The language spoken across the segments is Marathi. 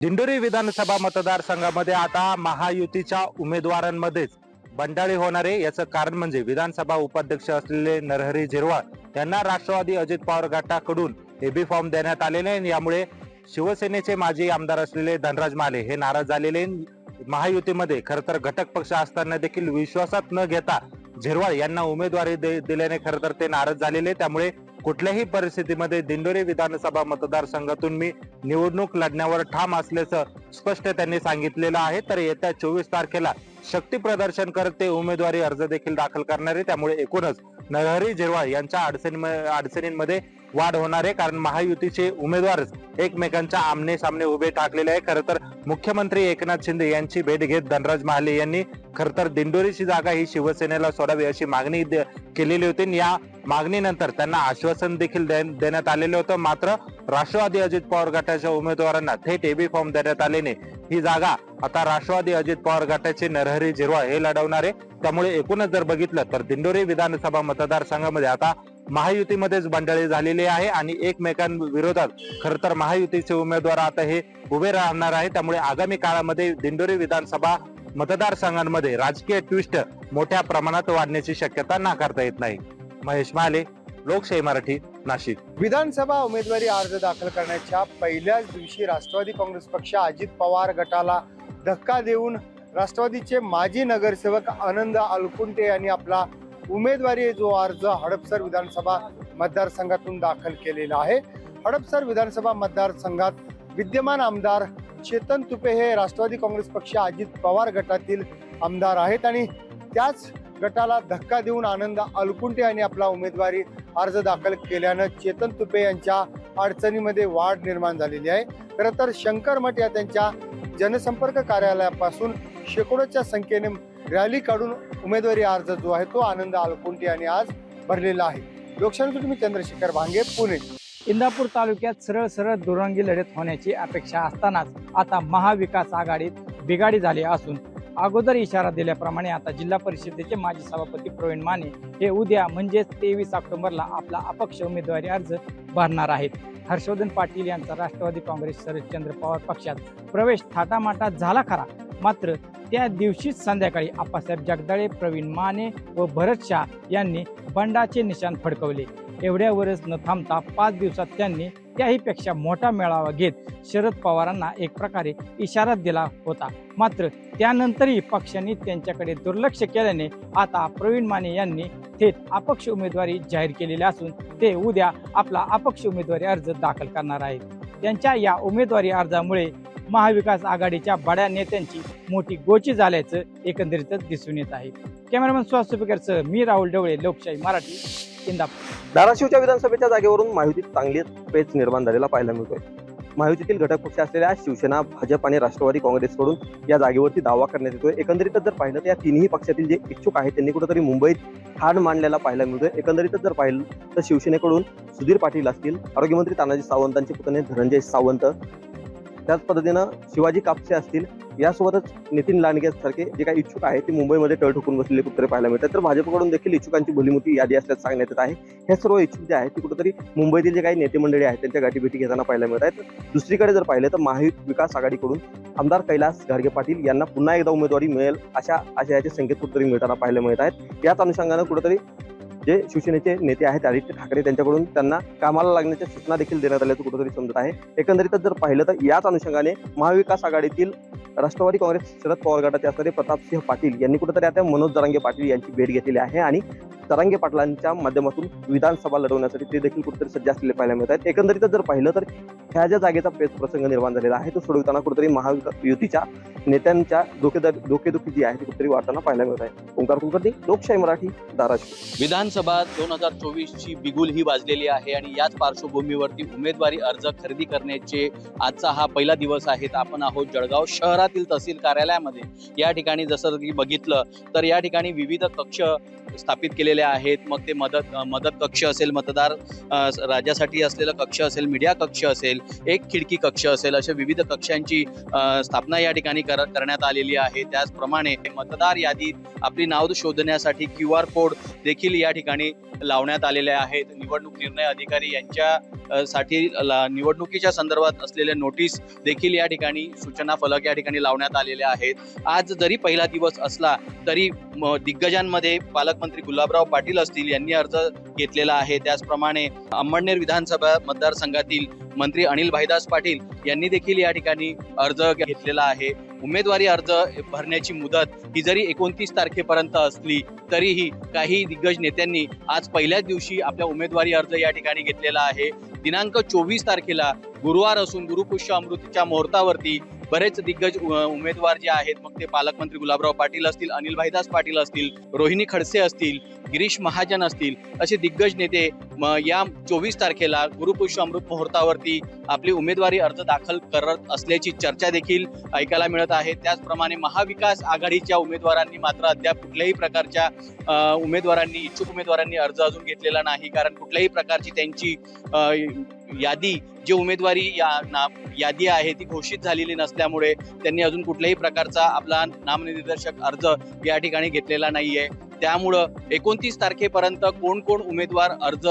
दिंडोरी विधानसभा मतदारसंघामध्ये आता महायुतीच्या उमेदवारांमध्येच बंडाळी होणारे याचं कारण म्हणजे विधानसभा उपाध्यक्ष असलेले नरहरी झिरवाळ यांना राष्ट्रवादी अजित पवार गटाकडून एबी फॉर्म देण्यात आलेले आहे। यामुळे शिवसेनेचे माजी आमदार असलेले धनराज माले हे नाराज झालेले। महायुतीमध्ये खरं तर घटक पक्ष असताना देखील विश्वासात न घेता झिरवाळ यांना उमेदवारी दिल्याने खरं तर ते नाराज झालेले। त्यामुळे कुठल्याही परिस्थितीमध्ये दिंडोरी विधानसभा मतदारसंघातून मी निवडणूक लढण्यावर ठाम असल्याचं स्पष्ट त्यांनी सांगितलेलं आहे। तर येत्या 24 तारखेला शक्ती प्रदर्शन करत ते उमेदवारी अर्ज देखील दाखल करणार आहे। त्यामुळे एकूणच नरहरी झिरवाळ यांच्या अडचणींमध्ये वाढ होणार आहे, कारण महायुतीचे उमेदवारच एकमेकांच्या आमने सामने उभे ठाकलेले आहे। खरं तर मुख्यमंत्री एकनाथ शिंदे यांची भेट घेत धनराज महाले यांनी खरं तर दिंडोरीची जागा ही शिवसेनेला सोडावी अशी मागणी केलेली होती। या मागणीनंतर त्यांना आश्वासन देखील देण्यात आलेलं होतं। मात्र राष्ट्रवादी अजित पवार गटाच्या उमेदवारांना थेट एबी फॉर्म देण्यात आल्याने ही जागा आता राष्ट्रवादी अजित पवार गटाचे नरहरी झिरवाळ हे लढवणार आहे। त्यामुळे एकूणच जर बघितलं तर दिंडोरी विधानसभा मतदारसंघामध्ये आता महायुतीमध्येच बंडाळी झालेली आहे आणि एकमेकांविरोधात खरं तर महायुतीचे उमेदवार आता हे उभे राहणार आहे। त्यामुळे आगामी काळामध्ये दिंडोरी विधानसभा मतदारसंघांमध्ये राजकीय ट्विस्ट मोठ्या प्रमाणात वाढण्याची शक्यता नाकारता येत नाही। महेश माले, लोकशाही मराठी, नाशिक। विधानसभा उमेदवारी अर्ज दाखल करण्याच्या पहिल्याच दिवशी राष्ट्रवादी काँग्रेस पक्ष अजित पवार गटाला धक्का देऊन राष्ट्रवादीचे माजी नगरसेवक आनंद अलकुंटे यांनी आपला उमेदवारी जो अर्ज हडपसर विधानसभा मतदारसंघातून दाखल केलेला आहे। हडपसर विधानसभा मतदारसंघात विद्यमान आमदार चेतन तुपे हे राष्ट्रवादी काँग्रेस पक्ष अजित पवार गटातील आमदार आहेत आणि त्याच गटाला धक्का देऊन आनंद अलकुंटे यांनी आपला उमेदवारी अर्ज दाखल केल्यानं चेतन तुपे यांच्या अडचणीमध्ये वाढ निर्माण झालेली आहे। खरं तर शंकर मठ या त्यांच्या जनसंपर्क कार्यालयापासून शेकडोच्या संख्येने रॅली काढून उमेदवारी अर्ज जो आहे तो आनंद अलकुंटे यांनी आज भरलेला आहे। लोकशाहीसाठी मी चंद्रशेखर भांगे, पुणे। इंदापूर तालुक्यात सरळ सरळ दुरंगी लढत होण्याची अपेक्षा असतानाच आता महाविकास आघाडीत बिघाडी झाली असून अगोदर इशारा दिल्याप्रमाणे आता जिल्हा परिषदेचे माजी सभापती प्रवीण माने हे उद्या म्हणजेच 23 ऑक्टोबरला आपला अपक्ष उमेदवारी अर्ज भरणार आहेत। हर्षवर्धन पाटील यांचा राष्ट्रवादी काँग्रेस शरदचंद्र पवार पक्षात प्रवेश थाटामाटात झाला खरा, मात्र त्या दिवशीच संध्याकाळी आप्पासाहेब जगदाळे, प्रवीण माने व भरत शाह यांनी बंडाचे निशाण फडकवले। एवढ्यावरच न थांबता 5 दिवसात त्यांनी त्याहीपेक्षा मोठा मेळावा घेत शरद पवारांना एक प्रकारे इशारा दिला होता। मात्र त्यानंतरही पक्षांनी त्यांच्याकडे दुर्लक्ष केल्याने आता प्रवीण माने यांनी थेट अपक्ष उमेदवारी जाहीर केलेली असून ते उद्या आपला अपक्ष उमेदवारी अर्ज दाखल करणार आहेत। त्यांच्या या उमेदवारी अर्जामुळे महाविकास आघाडीच्या बड्या नेत्यांची मोठी गोची झाल्याचं एकंदरीतच दिसून येत आहे। कॅमेरामन सुहास सुपेकरसह मी राहुल ढवळे, लोकशाही मराठी, इंदापूर। धाराशिवच्या विधानसभेच्या जागेवरून महायुतीत चांगली पेच निर्माण झालेला पाहायला मिळतोय। महायुतीतील घटक पक्ष असलेल्या शिवसेना, भाजप आणि राष्ट्रवादी काँग्रेसकडून या जागेवरती दावा करण्यात येतोय। एकंदरीतच जर पाहिलं तर या तिन्ही पक्षातील जे इच्छुक आहेत त्यांनी कुठेतरी मुंबईत ठाण मांडलेला पाहायला मिळतोय। एकंदरीतच जर पाहिलं तर शिवसेनेकडून सुधीर पाटील असतील, आरोग्यमंत्री तानाजी सावंतांचे पुतणे धनंजय सावंत, त्याच पद्धतीनं शिवाजी कापसे असतील, यासोबतच नितीन लांडगे सारखे जे काही इच्छुक आहेत ते मुंबईमध्ये तळ ठोकून बसलेले कुठेतरी पाहायला मिळतात। तर भाजपकडून देखील इच्छुकांची भलीमोठी यादी असल्याचं सांगण्यात येत आहे। हे सर्व इच्छुक जे आहेत ते कुठेतरी मुंबईतील जे काही नेते मंडळी आहेत त्यांच्या गाठीभेटी घेताना पाहायला मिळत आहेत। दुसरीकडे जर पाहिलं तर महाविकास आघाडीकडून आमदार कैलास घारगे पाटील यांना पुन्हा एकदा उमेदवारी मिळेल अशा आशयाचे संकेत कुठेतरी मिळताना पाहायला मिळत आहेत। याच अनुषंगानं कुठेतरी जे शिवसेनेचे नेते आहेत आदित्य ठाकरे त्यांच्याकडून त्यांना कामाला लागण्याच्या सूचना देखील देण्यात आल्याचं कुठेतरी समजत आहे। एकंदरीतच जर पाहिलं तर याच अनुषंगाने महाविकास आघाडीतील राष्ट्रवादी काँग्रेस शरद पवार गटाचे असणारे प्रतापसिंह पाटील यांनी कुठेतरी आता मनोज जरांगे पाटील यांची भेट घेतलेली आहे आणि जरांगे पाटलांच्या माध्यमातून विधानसभा लढवण्यासाठी ते देखील कुठेतरी सज्ज असलेले पाहायला मिळत आहेत। एकंदरीतच जर पाहिलं तर ह्या ज्या जागेचा पेच प्रसंग निर्माण झालेला आहे तो सोडवताना कुठेतरी महायुतीच्या नेत्यांच्या डोकेदुखी जी आहे ती कुठेतरी वाढताना पाहायला मिळत आहे। ओंकार कुलकर्णी, लोकशाही मराठी, धाराशिव। विधानसभा 2024 ची बिगुल ही वाजलेली आहे आणि याच पार्श्वभूमीवरती उमेदवारी अर्ज खरेदी करण्याचे आजचा हा पहिला दिवस आहे। आपण आहोत जळगाव शहरातील तहसील कार्यालयामध्ये। या ठिकाणी जसं की बघितलं तर या ठिकाणी विविध कक्ष स्थापित केलेल्या आहेत. मग ते मदत कक्ष असेल, मतदार राज्यासाठी असलेला कक्ष असेल, मीडिया कक्ष असेल, एक खिडकी कक्ष असेल, अशा विविध कक्षांची स्थापना या ठिकाणी करण्यात आलेली आहे. त्याचप्रमाणे मतदार यादीत आपली नाव शोधण्यासाठी QR कोड देखील या ठिकाणी लावण्यात आलेले आहेत. निवडणूक निर्णय अधिकारी यांच्या साठी निवडणुकीच्या संदर्भात असलेल्या नोटीस देखील या ठिकाणी, सूचना फलक या ठिकाणी लावण्यात आलेले आहेत. आज जरी पहिला दिवस असला तरी दिग्गजांमध्ये पालकमंत्री गुलाबराव पाटील असतील, यांनी अर्ज घेतलेला आहे. त्याचप्रमाणे अंमळनेर विधानसभा मतदारसंघातील मंत्री अनिल भाईदास पाटील यांनी देखील या ठिकाणी अर्ज घेतलेला आहे. उमेदवारी अर्ज भरण्याची मुदत ही जरी 29 तारखेपर्यंत असली तरीही काही दिग्गज नेत्यांनी आज पहिल्याच दिवशी आपल्या उमेदवारी अर्ज या ठिकाणी घेतलेला आहे. दिनांक 24 तारखेला गुरुवार असून गुरुपुष्य अमृतच्या मुहूर्तावरती बरेच दिग्गज उमेदवार जे आहेत, मग ते पालकमंत्री गुलाबराव पाटील असतील, अनिल भाईदास पाटील असतील, रोहिणी खडसे असतील, गिरीश महाजन असतील, असे दिग्गज नेते या 24 तारखेला गुरुपुष्य अमृत मुहूर्तावरती आपली उमेदवारी अर्ज दाखल करत असल्याची चर्चा देखील ऐकायला मिळत आहे. त्याचप्रमाणे महाविकास आघाडीच्या उमेदवारांनी मात्र अद्याप कुठल्याही प्रकारच्या इच्छुक उमेदवारांनी अर्ज अजून घेतलेला नाही, कारण कुठल्याही प्रकारची त्यांची यादी, जी उमेदवारी यादी आहे ती घोषित झालेली नसल्यामुळे त्यांनी अजून कुठल्याही प्रकारचा आपला नामनिर्देशक अर्ज या ठिकाणी घेतलेला नाहीये. त्यामुळं 29 तारखेपर्यंत कोण कोण उमेदवार अर्ज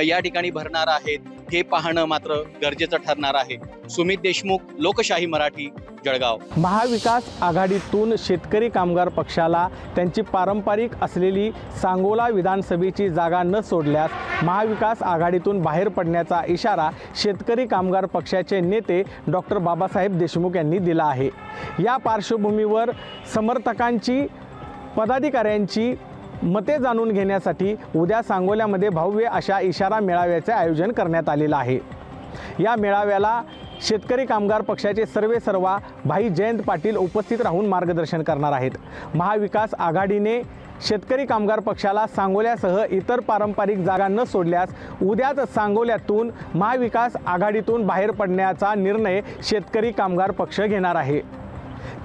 या ठिकाणी भरणार आहेत हे पाहणं मात्र गरजेचं ठरणार आहे. सुमित देशमुख, लोकशाही मराठी, जळगाव. महाविकास आघाडीतून शेतकरी कामगार पक्षाला त्यांची पारंपरिक असलेली सांगोला विधानसभेची जागा न सोडल्यास महाविकास आघाडीतून बाहेर पडण्याचा इशारा शेतकरी कामगार पक्षाचे नेते डॉक्टर बाबासाहेब देशमुख यांनी दिला आहे. या पार्श्वभूमीवर समर्थकांची, पदाधिकाऱ्यांची मते जाणून घेण्यासाठी उद्या सांगोल्यामध्ये भव्य अशा इशारा मेळाव्याचे आयोजन करण्यात आलेलं आहे. या मेळाव्याला शेतकरी कामगार पक्षाचे सर्वेसर्वा भाई जयंत पाटील उपस्थित राहून मार्गदर्शन करणार आहेत. महाविकास आघाडीने शेतकरी कामगार पक्षाला सांगोल्यासह इतर पारंपरिक जागा न सोडल्यास उद्याच सांगोल्यातून महाविकास आघाडीतून बाहेर पडण्याचा निर्णय शेतकरी कामगार पक्ष घेणार आहे.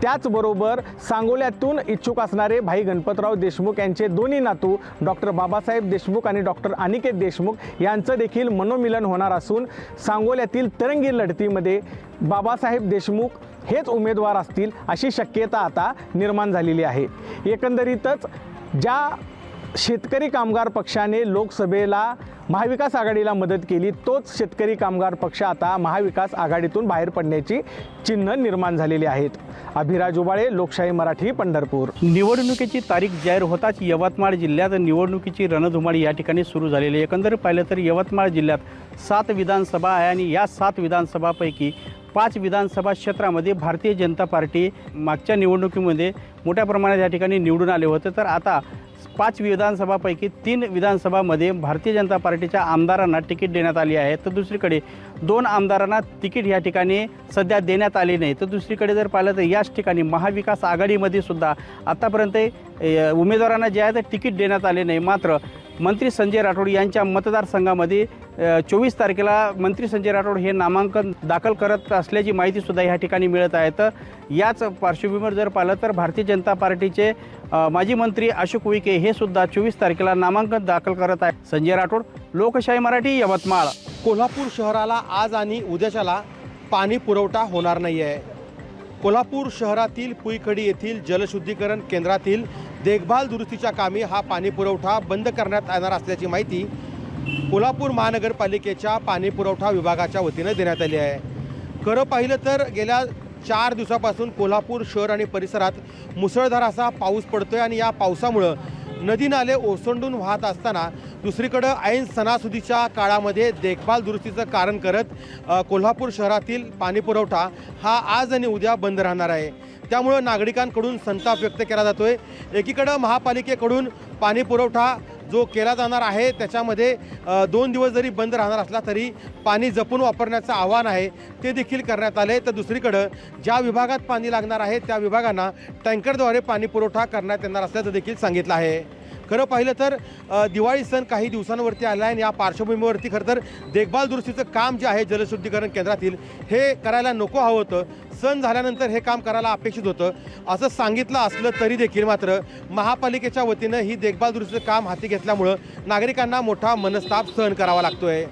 त्याचबरोबर सांगोल्यातून इच्छुक असणारे भाई गणपतराव देशमुख यांचे दोन्ही नातू डॉक्टर बाबासाहेब देशमुख आणि डॉक्टर अनिकेत देशमुख यांचं देखील मनोमिलन होणार असून सांगोल्यातील तिरंगी लढतीमध्ये बाबासाहेब देशमुख हेच उमेदवार असतील अशी शक्यता आता निर्माण झालेली आहे. एकंदरीतच ज्या शेतकरी कामगार पक्षाने लोकसभेला महाविकास आघाडीला मदत केली, तोच शेतकरी कामगार पक्ष आता महाविकास आघाडीतून बाहेर पडण्याची चिन्ह निर्माण झालेली आहेत. अभिराज उबाळे, लोकशाही मराठी, पंढरपूर. निवडणुकीची तारीख जाहीर होताच यवतमाळ जिल्ह्यात निवडणुकीची रणधुमाळी या ठिकाणी सुरू झालेली आहे. एकंदरीत पाहिलं तर यवतमाळ जिल्ह्यात 7 विधानसभा आहे आणि या 7 विधानसभापैकी 5 विधानसभा क्षेत्रामध्ये भारतीय जनता पार्टी मागच्या निवडणुकीमध्ये मोठ्या प्रमाणात या ठिकाणी निवडून आले होते. तर आता 5 विधानसभापैकी 3 विधानसभामध्ये भारतीय जनता पार्टीच्या आमदारांना तिकीट देण्यात आली आहे. तर दुसरीकडे 2 आमदारांना तिकीट या ठिकाणी सध्या देण्यात आले नाही. तर दुसरीकडे जर पाहिलं तर याच ठिकाणी महाविकास आघाडीमध्ये सुद्धा आतापर्यंत उमेदवारांना जे आहे ते तिकीट देण्यात आले नाही. मात्र मंत्री संजय राठोड यांच्या मतदारसंघामध्ये 24 तारखेला मंत्री संजय राठोड हे नामांकन दाखल करत असल्याची माहितीसुद्धा ह्या ठिकाणी मिळत आहे. तर याच पार्श्वभूमीवर जर पाहिलं तर भारतीय जनता पार्टीचे माजी मंत्री अशोक उईके हे सुद्धा 24 तारखेला नामांकन दाखल करत आहे. संजय राठोड, लोकशाही मराठी, यवतमाळ. कोल्हापूर शहराला आज आणि उद्याच्याला पाणी पुरवठा होणार नाही आहे. कोल्हापूर शहरातील पुईखडी येथील जलशुद्धीकरण केंद्रातील देखभाल दुरुस्तीच्या कामी हा पाणी पुरवठा बंद करण्यात येणार असल्याची माहिती कोल्हापूर महानगरपालिकेच्या पाणी पुरवठा विभागाच्या वतीनं देण्यात आली आहे. खरं पाहिलं तर गेल्या 4 दिवसापासून कोल्हापूर शहर आणि परिसरात मुसळधार असा पाऊस पडतोय आणि या पावसामुळं नदी नाले ओसंडून वाहत असताना दुसरीकडं ऐन सणासुदीच्या काळामध्ये देखभाल दुरुस्तीचं कारण करत कोल्हापूर शहरातील पाणी पुरवठा हा आज आणि उद्या बंद राहणार आहे. त्यामुळं नागरिकांकडून संताप व्यक्त केला जातोय. एकीकडं महापालिकेकडून पाणी पुरवठा जो केला जाणार आहे त्याच्यामध्ये 2 दिवस जरी बंद राहणार असला तरी पाणी जपून वापरण्याचं आव्हान आहे ते देखील करण्यात आले. तर दुसरीकडं ज्या विभागात पाणी लागणार आहे त्या विभागांना टँकरद्वारे पाणी पुरवठा करण्यात येणार असल्याचं देखील सांगितलं आहे. खरं पाहिलं तर दिवाळी सण काही दिवसांवरती आला आहे आणि या पार्श्वभूमीवरती खरं तर देखभाल दुरुस्तीचं काम जे आहे जलशुद्धीकरण केंद्रातील हे करायला नको हवं होतं. सण झाल्यानंतर हे काम करायला अपेक्षित होतं असं सांगितलं असलं तरी देखील मात्र महापालिकेच्या वतीनं ही देखभाल दुरुस्तीचं काम हाती घेतल्यामुळं नागरिकांना मोठा मनस्ताप सहन करावा लागतोय.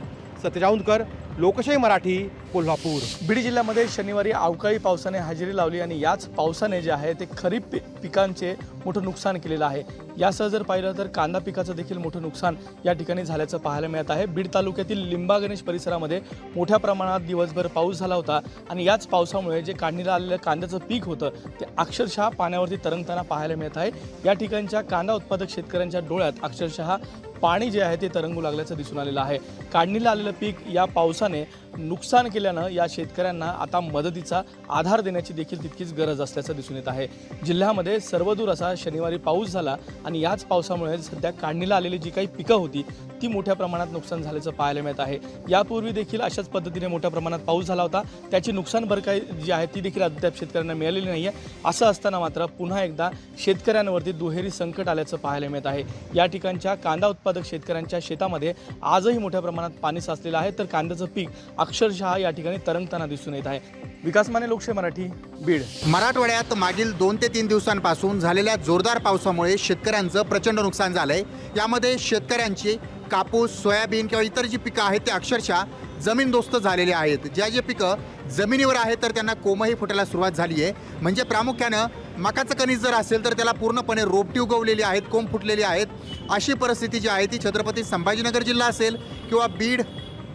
सत्यज औंधकर, लोकशाही मराठी, कोल्हापूर. बीड जिल्ह्यामध्ये शनिवारी अवकाळी पावसाने हजेरी लावली आणि याच पावसाने जे आहे ते खरीप पिकांचे मोठं नुकसान केलेलं आहे. यासह जर पाहिलं तर कांदा पिकाचं देखील मोठं नुकसान या ठिकाणी झाल्याचं पाहायला मिळत आहे. बीड तालुक्यातील लिंबा गणेश परिसरामध्ये मोठ्या प्रमाणात दिवसभर पाऊस झाला होता आणि याच पावसामुळे जे काढणीला आलेलं कांद्याचं पीक होतं ते अक्षरशः पाण्यावरती तरंगताना पाहायला मिळत आहे. या ठिकाणच्या कांदा उत्पादक शेतकऱ्यांच्या डोळ्यात अक्षरशः पाणी जे आहे ते तरंगू लागल्याचं दिसून आलेलं आहे. काढणीला आलेलं पीक या पावसाने नुकसान केल्यानं या शेतकऱ्यांना आता मदतीचा आधार देण्याची देखील तितकीच गरज असल्याचं दिसून येत आहे. जिल्ह्यामध्ये सर्वदूर असा शनिवारी पाऊस झाला आणि याच पावसामुळे सध्या काढणीला आलेली जी काही पिकं होती ती मोठ्या प्रमाणात नुकसान झाल्याचं पाहायला मिळत आहे. यापूर्वी देखील अशाच पद्धतीने मोठ्या प्रमाणात पाऊस झाला होता. त्याची नुकसान भरपाई जी आहे ती देखील अद्याप शेतकऱ्यांना मिळालेली नाही आहे. असं असताना मात्र पुन्हा एकदा शेतकऱ्यांवरती दुहेरी संकट आल्याचं पाहायला मिळत आहे. या ठिकाणच्या कांदा उत्पादक शेतकऱ्यांच्या शेतामध्ये आजही मोठ्या प्रमाणात पाणी साचलेलं आहे तर कांद्याचं पीक अक्षरशः या ठिकाणी तरंगताना दिसून येत आहे. विकास माने, लोकशाही मराठी, बीड. मराठवाड्यात मागील 2 ते 3 दिवसांपासून झालेल्या जोरदार पावसामुळे शेतकऱ्यांचं प्रचंड नुकसान झालंय. यामध्ये शेतकऱ्यांची कापूस, सोयाबीन किंवा इतर जी पिकं आहेत ते अक्षरशः जमीनदोस्त झालेली आहेत. जे पिकं जमिनीवर आहेत तर त्यांना कोमही फुटायला सुरुवात झाली आहे. म्हणजे प्रामुख्यानं मकाचं कणीस जर असेल तर त्याला पूर्णपणे रोपटी उगवलेली आहेत, कोंब फुटलेली आहेत. अशी परिस्थिती जी आहे ती छत्रपती संभाजीनगर जिल्हा असेल किंवा बीड,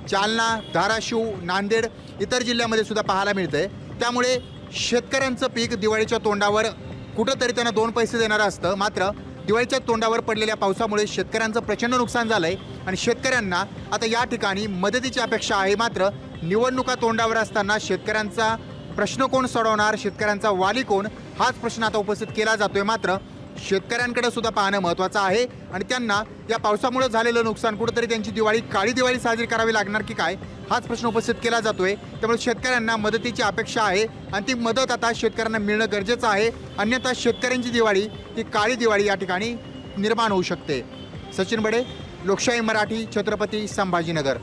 जालना, धाराशिव, नांदेड इतर जिल्ह्यामध्ये सुद्धा पाहायला मिळते. त्यामुळे शेतकऱ्यांचं पीक दिवाळीच्या तोंडावर कुठंतरी त्यांना 2 पैसे देणारं असतं. मात्र दिवाळीच्या तोंडावर पडलेल्या पावसामुळे शेतकऱ्यांचं प्रचंड नुकसान झालं आहे आणि शेतकऱ्यांना आता या ठिकाणी मदतीची अपेक्षा आहे. मात्र निवडणुका तोंडावर असताना शेतकऱ्यांचा प्रश्न कोण सोडवणार, शेतकऱ्यांचा वाली कोण, हाच प्रश्न आता उपस्थित केला जातोय. मात्र शेतकऱ्यांकडे सुद्धा पाहणं महत्त्वाचं आहे आणि त्यांना या पावसामुळे झालेलं नुकसान कुठंतरी त्यांची दिवाळी काळी दिवाळी साजरी करावी लागणार की काय, हाच प्रश्न उपस्थित केला जातोय. त्यामुळे शेतकऱ्यांना मदतीची अपेक्षा आहे आणि ती मदत आता शेतकऱ्यांना मिळणं गरजेचं आहे. अन्यथा शेतकऱ्यांची दिवाळी ही काळी दिवाळी या ठिकाणी निर्माण होऊ शकते. सचिन बडे, लोकशाही मराठी, छत्रपती संभाजीनगर.